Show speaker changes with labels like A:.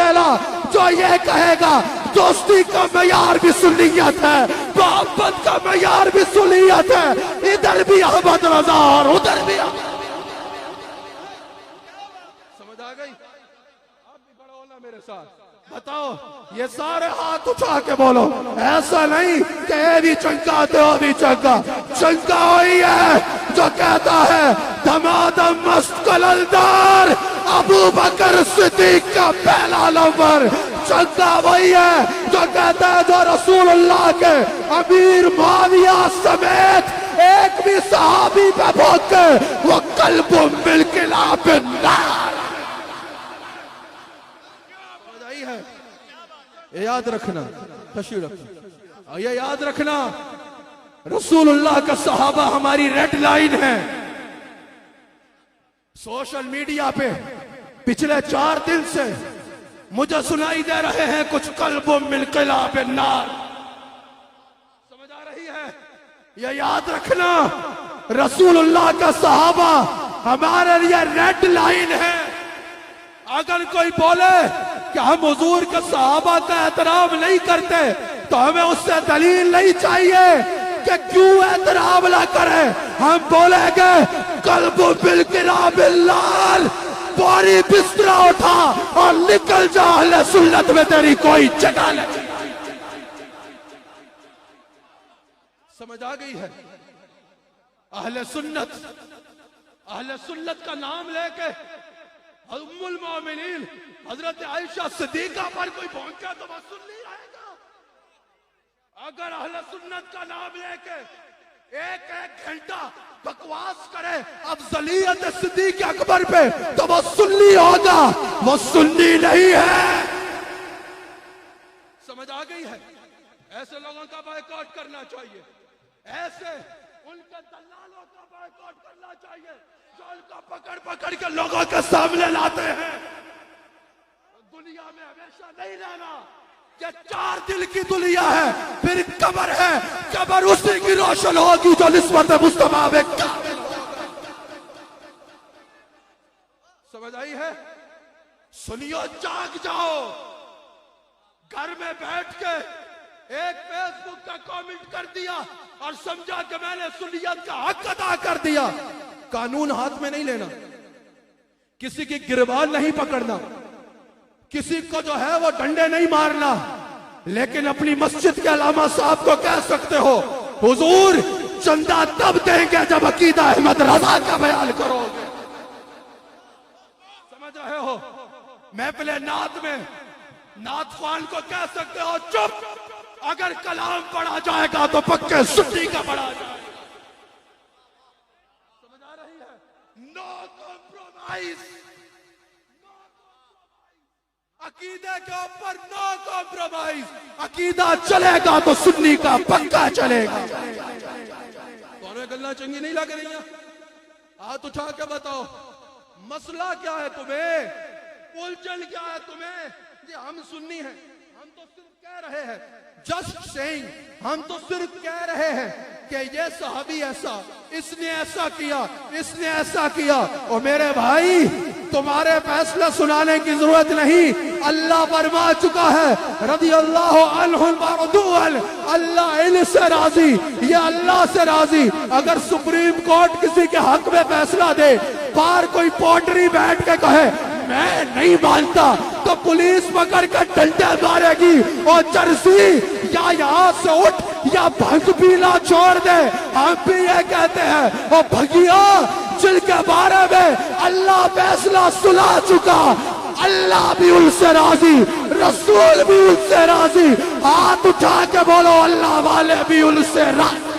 A: پہلا جو یہ کہے گا دوستی کا معیار بھی سنیت ہے، محبت کا معیار بھی سنیت ہے، ادھر بھی احمد رضا اور ادھر بھی سمجھ آ گئی؟ آپ بھی کھڑے ہونا میرے ساتھ، بتاؤ یہ سارے ہاتھ اٹھا کے بولو، ایسا نہیں کہ اے بھی چنکا تے او بھی چنکا، چنکا وہی ہے جو کہتا ہے دمادم مست کللدار ابو بکر صدیق کا پہلا نمبر، چنکا وہی ہے جو کہتا ہے جو رسول اللہ کے امیر معاویہ سمیت ایک بھی صحابی پہ بھوک کے وہ قلب ملکلا بالنار۔ یہ یاد رکھنا، تشریف رکھنا، اور یہ یاد رکھنا رسول اللہ کا صحابہ ہماری ریڈ لائن ہے۔ سوشل میڈیا پہ پچھلے 4 دن سے مجھے سنائی دے رہے ہیں کچھ قلب ملکلا بالنار، سمجھ آ رہی ہے؟ یہ یاد رکھنا رسول اللہ کا صحابہ ہمارے لیے ریڈ لائن ہے۔ اگر کوئی بولے کہ ہم حضور کے صحابہ کا احترام نہیں کرتے تو ہمیں اس سے دلیل نہیں چاہیے کہ کیوں احترام نہ کرے، ہم بولیں گے قلب ملکلا بالنار، بوری بسترا اٹھا اور نکل جا، اہل سنت میں تیری کوئی جگہ نہیں۔ سمجھ آ گئی ہے؟ اہل سنت کا نام لے کے ام المومنین حضرت عائشہ صدیقہ پر کوئی بھونکا تو بس سن نہیں رہے گا۔ اگر اہل سنت کا نام لے کے ایک گھنٹہ بکواس کرے افضلیت صدیق اکبر پہ تو وہ سنی ہوگا، وہ سنی نہیں ہے۔ سمجھ آ گئی ہے؟ ایسے لوگوں کا بائیکاٹ کرنا چاہیے، ایسے ان کے دلالوں کا بائیکاٹ کرنا چاہیے جو ان کو پکڑ کے لوگوں کے سامنے لاتے ہیں۔ دنیا میں ہمیشہ نہیں رہنا، یہ 4 دل کی دنیا ہے، پھر قبر ہے، قبر اسی کی روشن ہوگی جو نسبت مصطفیٰ میں کامل ہوگا۔ سمجھ آئی ہے؟ سنیو، جاگ جاؤ، گھر میں بیٹھ کے ایک فیس بک کا کامنٹ کر دیا اور سمجھا کہ میں نے سنیت کا حق ادا کر دیا، قانون ہاتھ میں نہیں لینا، کسی کی گریبان نہیں پکڑنا، کسی کو جو ہے وہ ڈنڈے نہیں مارنا، لیکن اپنی مسجد کے علامہ صاحب کو کہہ سکتے ہو حضور چندہ تب دیں گے جب عقیدہ احمد رضا کا بیان کرو گے۔ سمجھ رہے ہو؟ محفل نعت میں نعت خوان کو کہہ سکتے ہو چپ، اگر کلام پڑھا جائے گا تو پکے سنی کا پڑھا جائے گا۔ سمجھ آ رہی ہے؟ نو کمپرومائز، عقیدے کے اوپر نو کمپرومائز، عقیدہ چلے گا تو سنی کا پکا چلے گا۔ دونوں گلنا چنگی نہیں لگ رہی ہیں؟ ہاتھ اٹھا کے بتاؤ مسئلہ کیا ہے تمہیں، الجھن کیا ہے تمہیں؟ جی ہم سنی ہیں، ہم تو صرف کہہ رہے ہیں، جسٹ سیئنگ، ہم تو صرف کہہ رہے ہیں کہ یہ صحابی ایسا، اس نے ایسا کیا، اس نے ایسا کیا۔ اور میرے بھائی تمہارے فیصلہ سنانے کی ضرورت نہیں، اللہ فرما چکا ہے رضی اللہ عنہم ورضوا عنہ، اللہ ان سے راضی، یہ اللہ سے راضی۔ اگر سپریم کورٹ کسی کے حق میں فیصلہ دے، باہر کوئی پوٹری بیٹھ کے کہے میں نہیں مانتا تو پولیس پکڑ کر ڈنڈے مارے گی، اور جرسی یا یہاں سے اٹھ یا بھنگ پینا چھوڑ دے۔ ہم بھی یہ کہتے ہیں اور بھگیا جن کے بارے میں اللہ فیصلہ سنا چکا، اللہ بھی ان سے راضی، رسول بھی ان سے راضی، ہاتھ اٹھا کے بولو اللہ والے بھی ان سے راضی۔